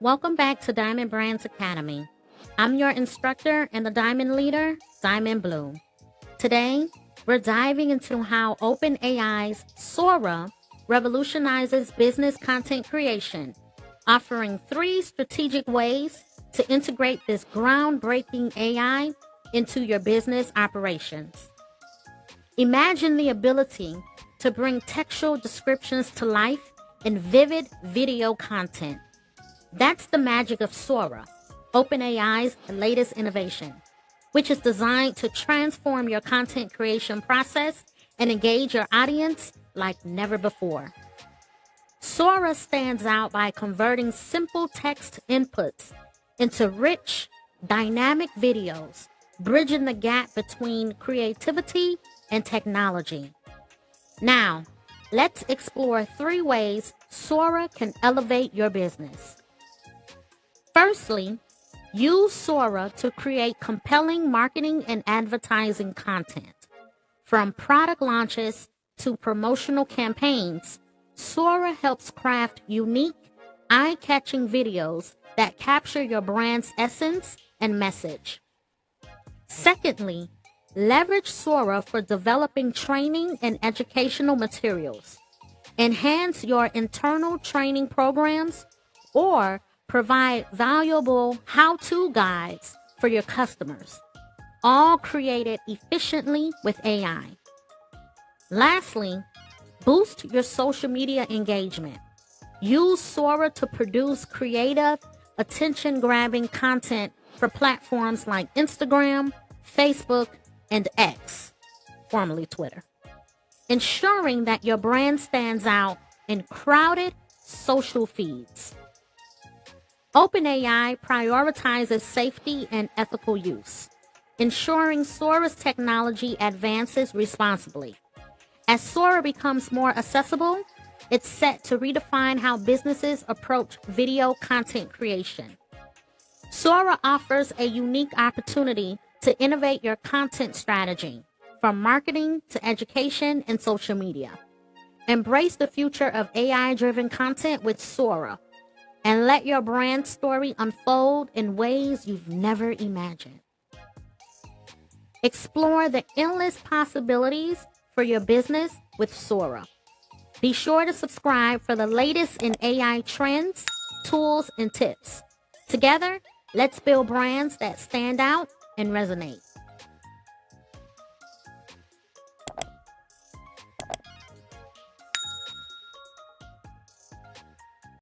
Welcome back to Diamond Brands Academy. I'm your instructor and the Diamond leader, Diamond Blue. Today, we're diving into how OpenAI's Sora revolutionizes business content creation, offering 3 strategic ways to integrate this groundbreaking AI into your business operations. Imagine the ability to bring textual descriptions to life in vivid video content. That's the magic of Sora, OpenAI's latest innovation, which is designed to transform your content creation process and engage your audience like never before. Sora stands out by converting simple text inputs into rich, dynamic videos, bridging the gap between creativity and technology. Now, let's explore 3 ways Sora can elevate your business. Firstly, use Sora to create compelling marketing and advertising content. From product launches to promotional campaigns, Sora helps craft unique, eye-catching videos that capture your brand's essence and message. Secondly, leverage Sora for developing training and educational materials. Enhance your internal training programs or provide valuable how-to guides for your customers, all created efficiently with AI. Lastly, boost your social media engagement. Use Sora to produce creative, attention-grabbing content for platforms like Instagram, Facebook, and X, formerly Twitter, ensuring that your brand stands out in crowded social feeds. OpenAI prioritizes safety and ethical use, ensuring Sora's technology advances responsibly. As Sora becomes more accessible, it's set to redefine how businesses approach video content creation. Sora offers a unique opportunity to innovate your content strategy, from marketing to education and social media. Embrace the future of AI-driven content with Sora, and let your brand story unfold in ways you've never imagined. Explore the endless possibilities for your business with Sora. Be sure to subscribe for the latest in AI trends, tools, and tips. Together, let's build brands that stand out and resonate.